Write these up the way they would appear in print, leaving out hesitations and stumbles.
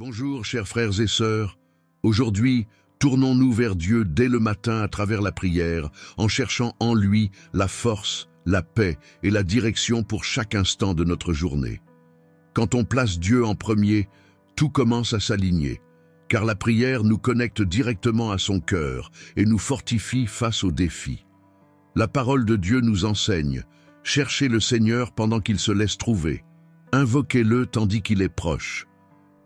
Bonjour chers frères et sœurs, aujourd'hui, tournons-nous vers Dieu dès le matin à travers la prière, en cherchant en lui la force, la paix et la direction pour chaque instant de notre journée. Quand on place Dieu en premier, tout commence à s'aligner, car la prière nous connecte directement à son cœur et nous fortifie face aux défis. La parole de Dieu nous enseigne, cherchez le Seigneur pendant qu'il se laisse trouver, invoquez-le tandis qu'il est proche.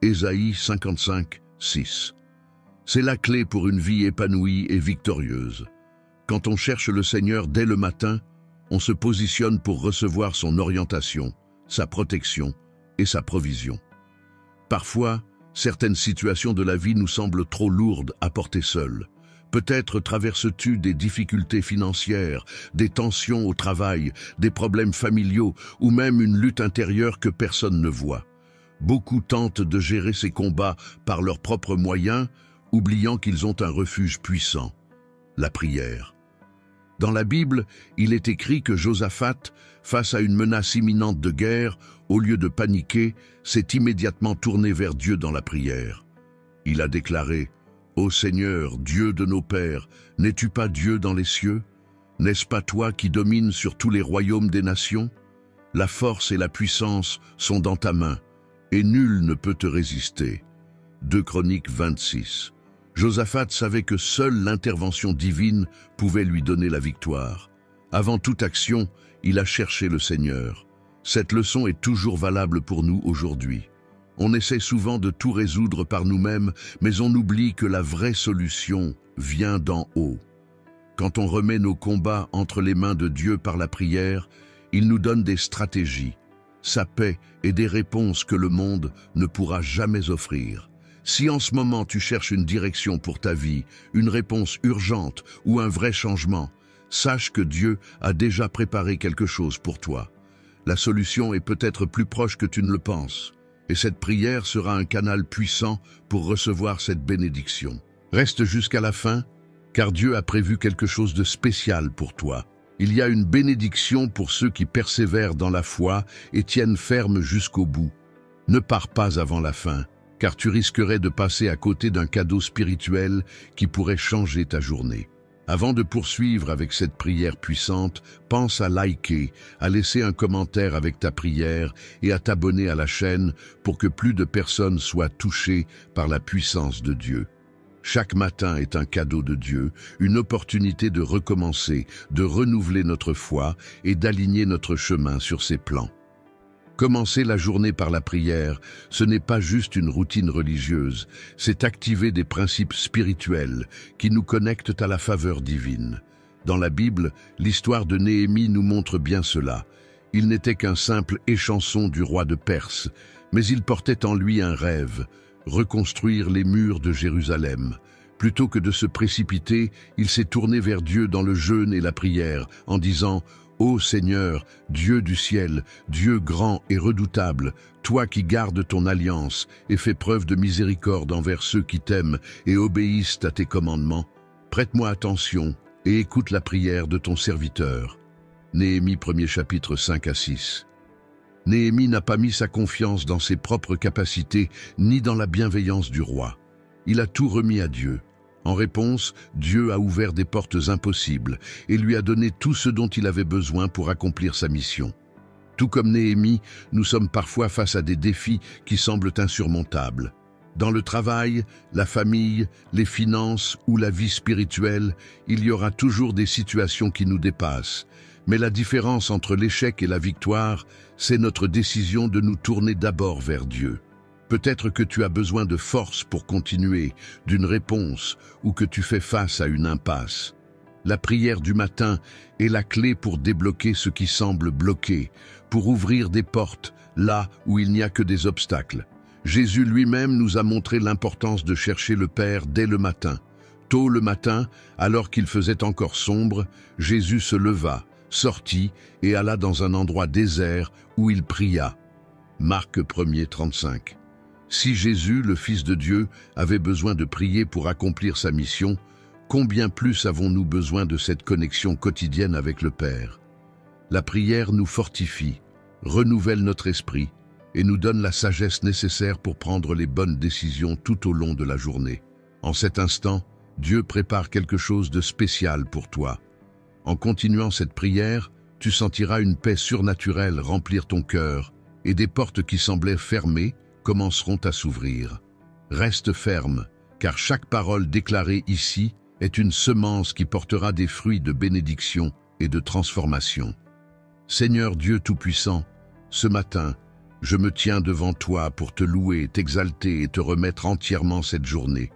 Ésaïe 55, 6. C'est la clé pour une vie épanouie et victorieuse. Quand on cherche le Seigneur dès le matin, on se positionne pour recevoir son orientation, sa protection et sa provision. Parfois, certaines situations de la vie nous semblent trop lourdes à porter seules. Peut-être traverses-tu des difficultés financières, des tensions au travail, des problèmes familiaux ou même une lutte intérieure que personne ne voit. Beaucoup tentent de gérer ces combats par leurs propres moyens, oubliant qu'ils ont un refuge puissant, la prière. Dans la Bible, il est écrit que Josaphat, face à une menace imminente de guerre, au lieu de paniquer, s'est immédiatement tourné vers Dieu dans la prière. Il a déclaré « Ô Seigneur, Dieu de nos pères, n'es-tu pas Dieu dans les cieux? N'est-ce pas toi qui domines sur tous les royaumes des nations? La force et la puissance sont dans ta main, et nul ne peut te résister. » 2 Chroniques 26. Josaphat savait que seule l'intervention divine pouvait lui donner la victoire. Avant toute action, il a cherché le Seigneur. Cette leçon est toujours valable pour nous aujourd'hui. On essaie souvent de tout résoudre par nous-mêmes, mais on oublie que la vraie solution vient d'en haut. Quand on remet nos combats entre les mains de Dieu par la prière, il nous donne des stratégies, sa paix et des réponses que le monde ne pourra jamais offrir. Si en ce moment tu cherches une direction pour ta vie, une réponse urgente ou un vrai changement, sache que Dieu a déjà préparé quelque chose pour toi. La solution est peut-être plus proche que tu ne le penses, et cette prière sera un canal puissant pour recevoir cette bénédiction. Reste jusqu'à la fin, car Dieu a prévu quelque chose de spécial pour toi. Il y a une bénédiction pour ceux qui persévèrent dans la foi et tiennent ferme jusqu'au bout. Ne pars pas avant la fin, car tu risquerais de passer à côté d'un cadeau spirituel qui pourrait changer ta journée. Avant de poursuivre avec cette prière puissante, pense à liker, à laisser un commentaire avec ta prière et à t'abonner à la chaîne pour que plus de personnes soient touchées par la puissance de Dieu. Chaque matin est un cadeau de Dieu, une opportunité de recommencer, de renouveler notre foi et d'aligner notre chemin sur ses plans. Commencer la journée par la prière, ce n'est pas juste une routine religieuse, c'est activer des principes spirituels qui nous connectent à la faveur divine. Dans la Bible, l'histoire de Néhémie nous montre bien cela. Il n'était qu'un simple échanson du roi de Perse, mais il portait en lui un rêve, reconstruire les murs de Jérusalem. Plutôt que de se précipiter, il s'est tourné vers Dieu dans le jeûne et la prière, en disant « Ô Seigneur, Dieu du ciel, Dieu grand et redoutable, toi qui gardes ton alliance et fais preuve de miséricorde envers ceux qui t'aiment et obéissent à tes commandements, prête-moi attention et écoute la prière de ton serviteur. » Néhémie 1er chapitre 5 à 6. Néhémie n'a pas mis sa confiance dans ses propres capacités ni dans la bienveillance du roi. Il a tout remis à Dieu. En réponse, Dieu a ouvert des portes impossibles et lui a donné tout ce dont il avait besoin pour accomplir sa mission. Tout comme Néhémie, nous sommes parfois face à des défis qui semblent insurmontables. Dans le travail, la famille, les finances ou la vie spirituelle, il y aura toujours des situations qui nous dépassent. Mais la différence entre l'échec et la victoire, c'est notre décision de nous tourner d'abord vers Dieu. Peut-être que tu as besoin de force pour continuer, d'une réponse, ou que tu fais face à une impasse. La prière du matin est la clé pour débloquer ce qui semble bloqué, pour ouvrir des portes là où il n'y a que des obstacles. Jésus lui-même nous a montré l'importance de chercher le Père dès le matin. Tôt le matin, alors qu'il faisait encore sombre, Jésus se leva, sortit et alla dans un endroit désert où il pria. Marc 1er 35. Si Jésus, le Fils de Dieu, avait besoin de prier pour accomplir sa mission, combien plus avons-nous besoin de cette connexion quotidienne avec le Père? La prière nous fortifie, renouvelle notre esprit et nous donne la sagesse nécessaire pour prendre les bonnes décisions tout au long de la journée. En cet instant, Dieu prépare quelque chose de spécial pour toi. En continuant cette prière, tu sentiras une paix surnaturelle remplir ton cœur et des portes qui semblaient fermées commenceront à s'ouvrir. Reste ferme, car chaque parole déclarée ici est une semence qui portera des fruits de bénédiction et de transformation. Seigneur Dieu Tout-Puissant, ce matin, je me tiens devant toi pour te louer, t'exalter et te remettre entièrement cette journée.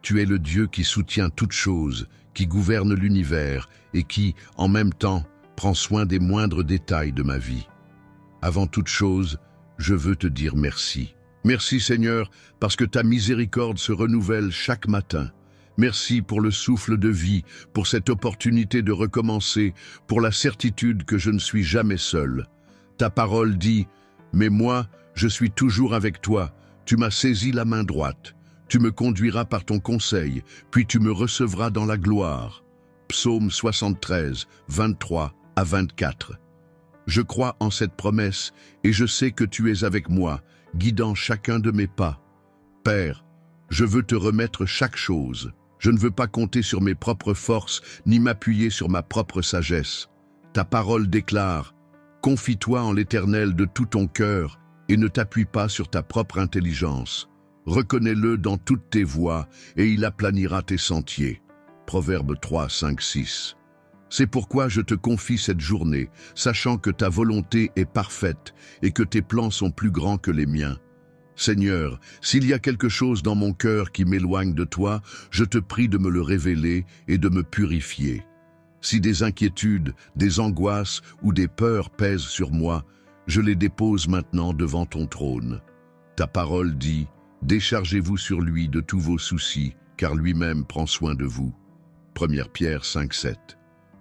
Tu es le Dieu qui soutient toutes choses, qui gouverne l'univers et qui, en même temps, prend soin des moindres détails de ma vie. Avant toute chose, je veux te dire merci. Merci Seigneur, parce que ta miséricorde se renouvelle chaque matin. Merci pour le souffle de vie, pour cette opportunité de recommencer, pour la certitude que je ne suis jamais seul. Ta parole dit « Mais moi, je suis toujours avec toi, tu m'as saisi la main droite. Tu me conduiras par ton conseil, puis tu me recevras dans la gloire. » Psaume 73, 23 à 24. Je crois en cette promesse et je sais que tu es avec moi, guidant chacun de mes pas. Père, je veux te remettre chaque chose. Je ne veux pas compter sur mes propres forces, ni m'appuyer sur ma propre sagesse. Ta parole déclare « Confie-toi en l'Éternel de tout ton cœur et ne t'appuie pas sur ta propre intelligence. Reconnais-le dans toutes tes voies et il aplanira tes sentiers. » Proverbe 3, 5, 6. C'est pourquoi je te confie cette journée, sachant que ta volonté est parfaite et que tes plans sont plus grands que les miens. Seigneur, s'il y a quelque chose dans mon cœur qui m'éloigne de toi, je te prie de me le révéler et de me purifier. Si des inquiétudes, des angoisses ou des peurs pèsent sur moi, je les dépose maintenant devant ton trône. Ta parole dit « Déchargez-vous sur lui de tous vos soucis, car lui-même prend soin de vous. » 1 Pierre 5, 7.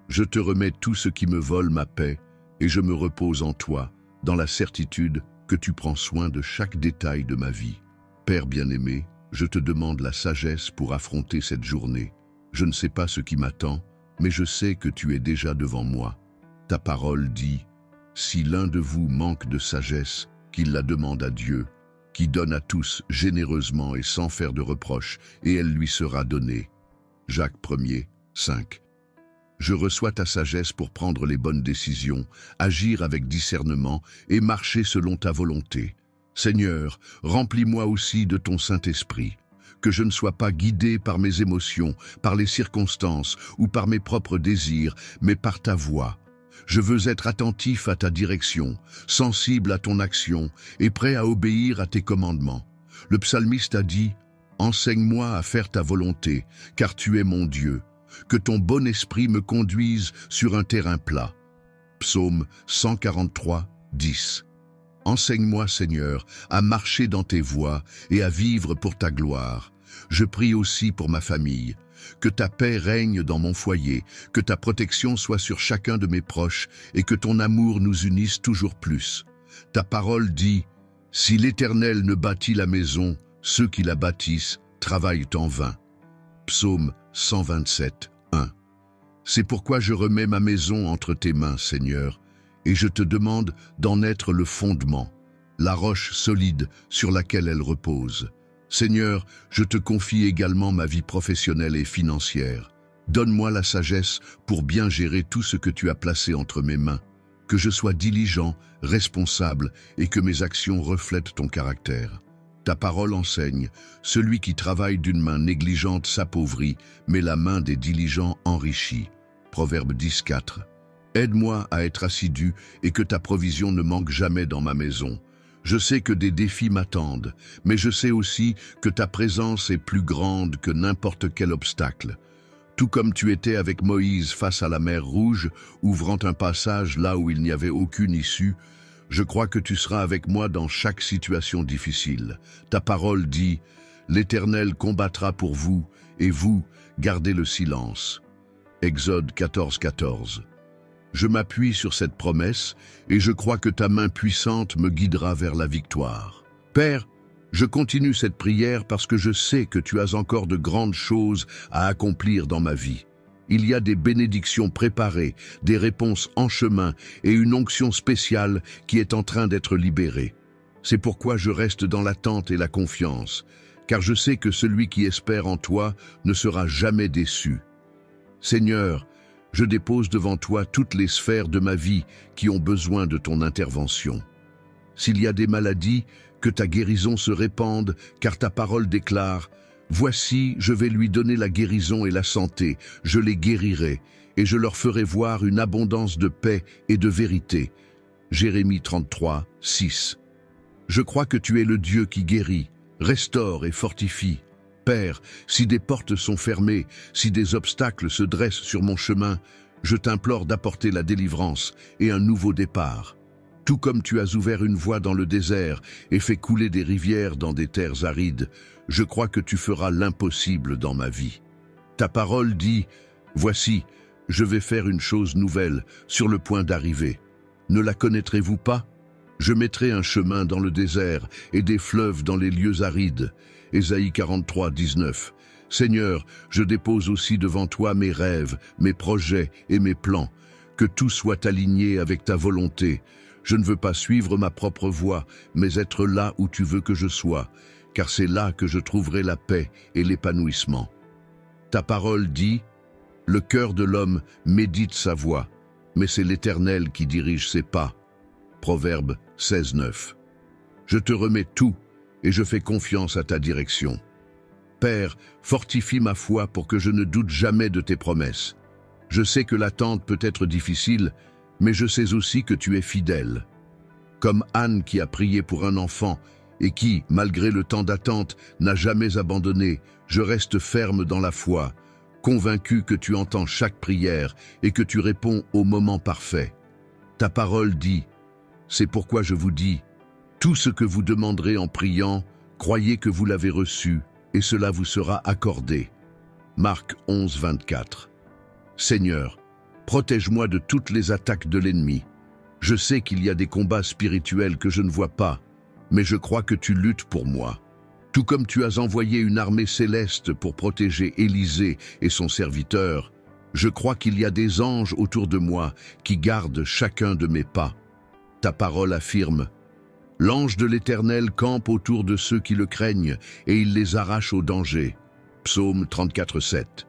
Je te remets tout ce qui me vole ma paix, et je me repose en toi, dans la certitude que tu prends soin de chaque détail de ma vie. Père bien-aimé, je te demande la sagesse pour affronter cette journée. Je ne sais pas ce qui m'attend, mais je sais que tu es déjà devant moi. Ta parole dit « Si l'un de vous manque de sagesse, qu'il la demande à Dieu, qui donne à tous généreusement et sans faire de reproches, et elle lui sera donnée. » Jacques 1er, 5. Je reçois ta sagesse pour prendre les bonnes décisions, agir avec discernement et marcher selon ta volonté. Seigneur, remplis-moi aussi de ton Saint-Esprit, que je ne sois pas guidé par mes émotions, par les circonstances ou par mes propres désirs, mais par ta voix. Je veux être attentif à ta direction, sensible à ton action et prêt à obéir à tes commandements. Le psalmiste a dit « Enseigne-moi à faire ta volonté, car tu es mon Dieu. » Que ton bon esprit me conduise sur un terrain plat. Psaume 143, 10. Enseigne-moi, Seigneur, à marcher dans tes voies et à vivre pour ta gloire. Je prie aussi pour ma famille. Que ta paix règne dans mon foyer, que ta protection soit sur chacun de mes proches et que ton amour nous unisse toujours plus. Ta parole dit « Si l'Éternel ne bâtit la maison, ceux qui la bâtissent travaillent en vain. » Psaume 127, 1. C'est pourquoi je remets ma maison entre tes mains, Seigneur, et je te demande d'en être le fondement, la roche solide sur laquelle elle repose. Seigneur, je te confie également ma vie professionnelle et financière. Donne-moi la sagesse pour bien gérer tout ce que tu as placé entre mes mains, que je sois diligent, responsable et que mes actions reflètent ton caractère. Ta parole enseigne, celui qui travaille d'une main négligente s'appauvrit, mais la main des diligents enrichit. Proverbe 10, 4. Aide-moi à être assidu et que ta provision ne manque jamais dans ma maison. Je sais que des défis m'attendent, mais je sais aussi que ta présence est plus grande que n'importe quel obstacle. Tout comme tu étais avec Moïse face à la mer Rouge, ouvrant un passage là où il n'y avait aucune issue, je crois que tu seras avec moi dans chaque situation difficile. Ta parole dit « L'Éternel combattra pour vous, et vous, gardez le silence. » Exode 14, 14. Je m'appuie sur cette promesse, et je crois que ta main puissante me guidera vers la victoire. Père, je continue cette prière parce que je sais que tu as encore de grandes choses à accomplir dans ma vie. Il y a des bénédictions préparées, des réponses en chemin et une onction spéciale qui est en train d'être libérée. C'est pourquoi je reste dans l'attente et la confiance, car je sais que celui qui espère en toi ne sera jamais déçu. Seigneur, je dépose devant toi toutes les sphères de ma vie qui ont besoin de ton intervention. S'il y a des maladies, que ta guérison se répande, car ta parole déclare « Voici, je vais lui donner la guérison et la santé, je les guérirai, et je leur ferai voir une abondance de paix et de vérité. » Jérémie 33, 6. Je crois que tu es le Dieu qui guérit, restaure et fortifie. Père, si des portes sont fermées, si des obstacles se dressent sur mon chemin, je t'implore d'apporter la délivrance et un nouveau départ. Tout comme tu as ouvert une voie dans le désert et fait couler des rivières dans des terres arides, je crois que tu feras l'impossible dans ma vie. Ta parole dit « Voici, je vais faire une chose nouvelle, sur le point d'arriver. Ne la connaîtrez-vous pas ? Je mettrai un chemin dans le désert et des fleuves dans les lieux arides. » Ésaïe 43, 19. Seigneur, je dépose aussi devant toi mes rêves, mes projets et mes plans. Que tout soit aligné avec ta volonté. Je ne veux pas suivre ma propre voie, mais être là où tu veux que je sois, car c'est là que je trouverai la paix et l'épanouissement. Ta parole dit « Le cœur de l'homme médite sa voie, mais c'est l'Éternel qui dirige ses pas. » Proverbe 16, 9. Je te remets tout et je fais confiance à ta direction. Père, fortifie ma foi pour que je ne doute jamais de tes promesses. Je sais que l'attente peut être difficile, mais je sais aussi que tu es fidèle. Comme Anne qui a prié pour un enfant et qui, malgré le temps d'attente, n'a jamais abandonné, je reste ferme dans la foi, convaincu que tu entends chaque prière et que tu réponds au moment parfait. Ta parole dit « C'est pourquoi je vous dis, tout ce que vous demanderez en priant, croyez que vous l'avez reçu, et cela vous sera accordé. » Marc 11, 24. Seigneur, protège-moi de toutes les attaques de l'ennemi. Je sais qu'il y a des combats spirituels que je ne vois pas, mais je crois que tu luttes pour moi. Tout comme tu as envoyé une armée céleste pour protéger Élisée et son serviteur, je crois qu'il y a des anges autour de moi qui gardent chacun de mes pas. Ta parole affirme « L'ange de l'Éternel campe autour de ceux qui le craignent et il les arrache au danger. » Psaume 34, 7.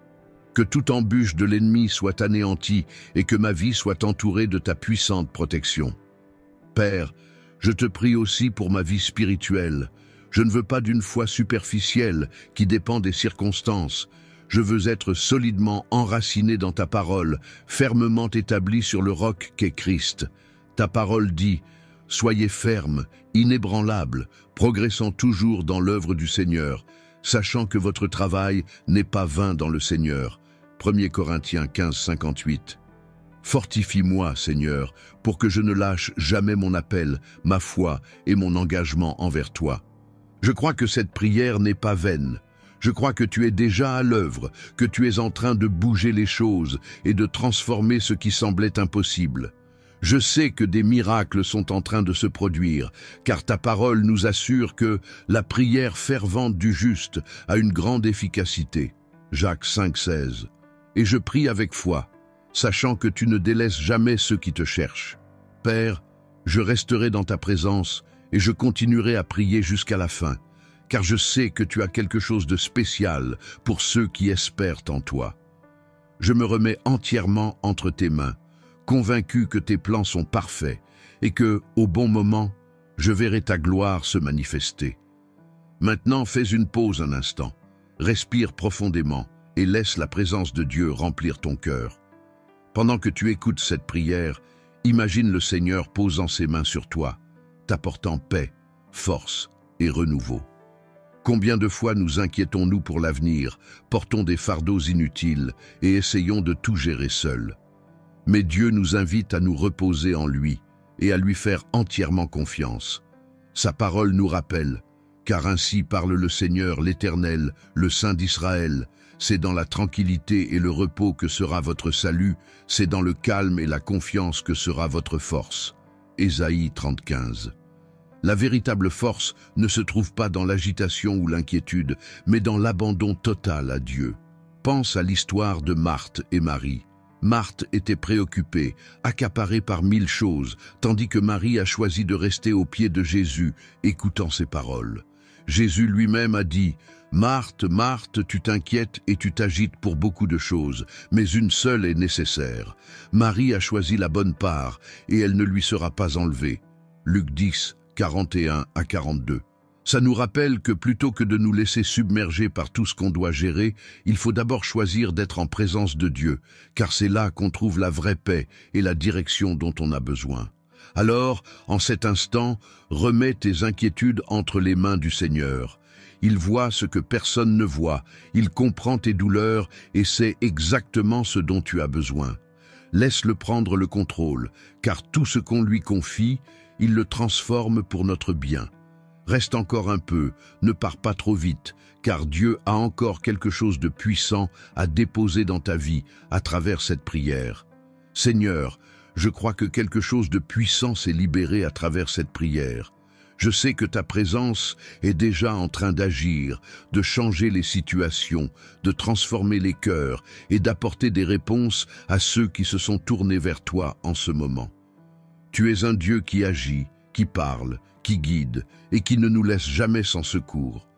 Que toute embûche de l'ennemi soit anéantie et que ma vie soit entourée de ta puissante protection. Père, je te prie aussi pour ma vie spirituelle. Je ne veux pas d'une foi superficielle qui dépend des circonstances. Je veux être solidement enraciné dans ta parole, fermement établi sur le roc qu'est Christ. Ta parole dit « Soyez fermes, inébranlables, progressant toujours dans l'œuvre du Seigneur, sachant que votre travail n'est pas vain dans le Seigneur. » 1 Corinthiens 15, 58. Fortifie-moi, Seigneur, pour que je ne lâche jamais mon appel, ma foi et mon engagement envers toi. Je crois que cette prière n'est pas vaine. Je crois que tu es déjà à l'œuvre, que tu es en train de bouger les choses et de transformer ce qui semblait impossible. Je sais que des miracles sont en train de se produire, car ta parole nous assure que la prière fervente du juste a une grande efficacité. Jacques 5, 16. Et je prie avec foi, sachant que tu ne délaisses jamais ceux qui te cherchent. Père, je resterai dans ta présence et je continuerai à prier jusqu'à la fin, car je sais que tu as quelque chose de spécial pour ceux qui espèrent en toi. Je me remets entièrement entre tes mains, convaincu que tes plans sont parfaits et que, au bon moment, je verrai ta gloire se manifester. Maintenant, fais une pause un instant, respire profondément et laisse la présence de Dieu remplir ton cœur. Pendant que tu écoutes cette prière, imagine le Seigneur posant ses mains sur toi, t'apportant paix, force et renouveau. Combien de fois nous inquiétons-nous pour l'avenir, portons des fardeaux inutiles et essayons de tout gérer seuls. Mais Dieu nous invite à nous reposer en lui et à lui faire entièrement confiance. Sa parole nous rappelle, car ainsi parle le Seigneur l'Éternel, le Saint d'Israël, c'est dans la tranquillité et le repos que sera votre salut, c'est dans le calme et la confiance que sera votre force. Ésaïe 30:15. La véritable force ne se trouve pas dans l'agitation ou l'inquiétude, mais dans l'abandon total à Dieu. Pense à l'histoire de Marthe et Marie. Marthe était préoccupée, accaparée par 1000 choses, tandis que Marie a choisi de rester aux pieds de Jésus, écoutant ses paroles. Jésus lui-même a dit « Marthe, Marthe, tu t'inquiètes et tu t'agites pour beaucoup de choses, mais une seule est nécessaire. Marie a choisi la bonne part, et elle ne lui sera pas enlevée. » Luc 10, 41 à 42. Ça nous rappelle que plutôt que de nous laisser submerger par tout ce qu'on doit gérer, il faut d'abord choisir d'être en présence de Dieu, car c'est là qu'on trouve la vraie paix et la direction dont on a besoin. Alors, en cet instant, remets tes inquiétudes entre les mains du Seigneur. Il voit ce que personne ne voit, il comprend tes douleurs et sait exactement ce dont tu as besoin. Laisse-le prendre le contrôle, car tout ce qu'on lui confie, il le transforme pour notre bien. Reste encore un peu, ne pars pas trop vite, car Dieu a encore quelque chose de puissant à déposer dans ta vie à travers cette prière. Seigneur, je crois que quelque chose de puissant s'est libéré à travers cette prière. Je sais que ta présence est déjà en train d'agir, de changer les situations, de transformer les cœurs et d'apporter des réponses à ceux qui se sont tournés vers toi en ce moment. Tu es un Dieu qui agit, qui parle, qui guide et qui ne nous laisse jamais sans secours.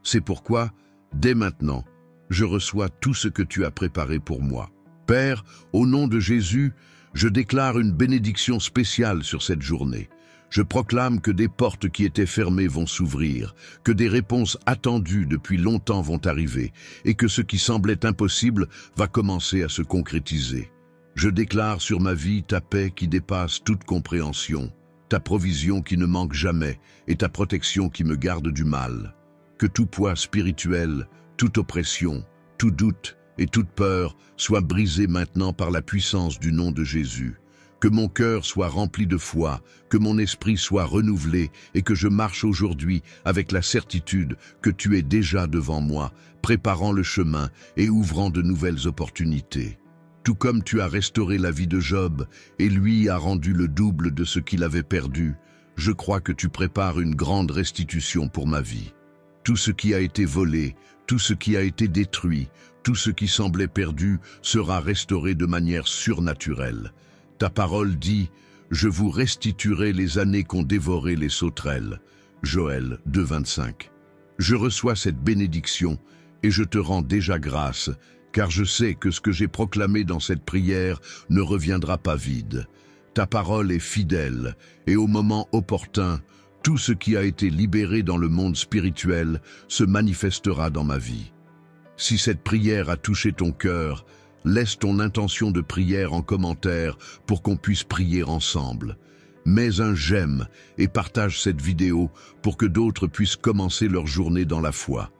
C'est pourquoi, dès maintenant, je reçois tout ce que tu as préparé pour moi. Père, au nom de Jésus, je déclare une bénédiction spéciale sur cette journée. Je proclame que des portes qui étaient fermées vont s'ouvrir, que des réponses attendues depuis longtemps vont arriver et que ce qui semblait impossible va commencer à se concrétiser. Je déclare sur ma vie ta paix qui dépasse toute compréhension, ta provision qui ne manque jamais et ta protection qui me garde du mal. Que tout poids spirituel, toute oppression, tout doute et toute peur soient brisés maintenant par la puissance du nom de Jésus. Que mon cœur soit rempli de foi, que mon esprit soit renouvelé et que je marche aujourd'hui avec la certitude que tu es déjà devant moi, préparant le chemin et ouvrant de nouvelles opportunités. Tout comme tu as restauré la vie de Job et lui a rendu le double de ce qu'il avait perdu, je crois que tu prépares une grande restitution pour ma vie. Tout ce qui a été volé, tout ce qui a été détruit, tout ce qui semblait perdu sera restauré de manière surnaturelle. Ta parole dit « Je vous restituerai les années qu'ont dévoré les sauterelles » Joël 2,25. Je reçois cette bénédiction et je te rends déjà grâce, car je sais que ce que j'ai proclamé dans cette prière ne reviendra pas vide. Ta parole est fidèle et au moment opportun, tout ce qui a été libéré dans le monde spirituel se manifestera dans ma vie. Si cette prière a touché ton cœur, laisse ton intention de prière en commentaire pour qu'on puisse prier ensemble. Mets un j'aime et partage cette vidéo pour que d'autres puissent commencer leur journée dans la foi.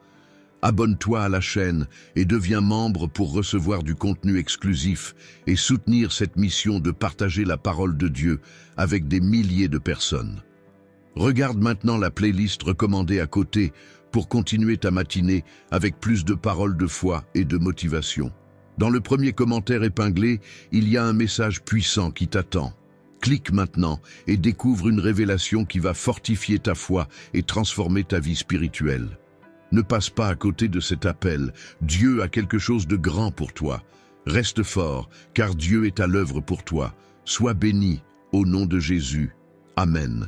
Abonne-toi à la chaîne et deviens membre pour recevoir du contenu exclusif et soutenir cette mission de partager la parole de Dieu avec des milliers de personnes. Regarde maintenant la playlist recommandée à côté pour continuer ta matinée avec plus de paroles de foi et de motivation. Dans le premier commentaire épinglé, il y a un message puissant qui t'attend. Clique maintenant et découvre une révélation qui va fortifier ta foi et transformer ta vie spirituelle. Ne passe pas à côté de cet appel. Dieu a quelque chose de grand pour toi. Reste fort, car Dieu est à l'œuvre pour toi. Sois béni, au nom de Jésus. Amen.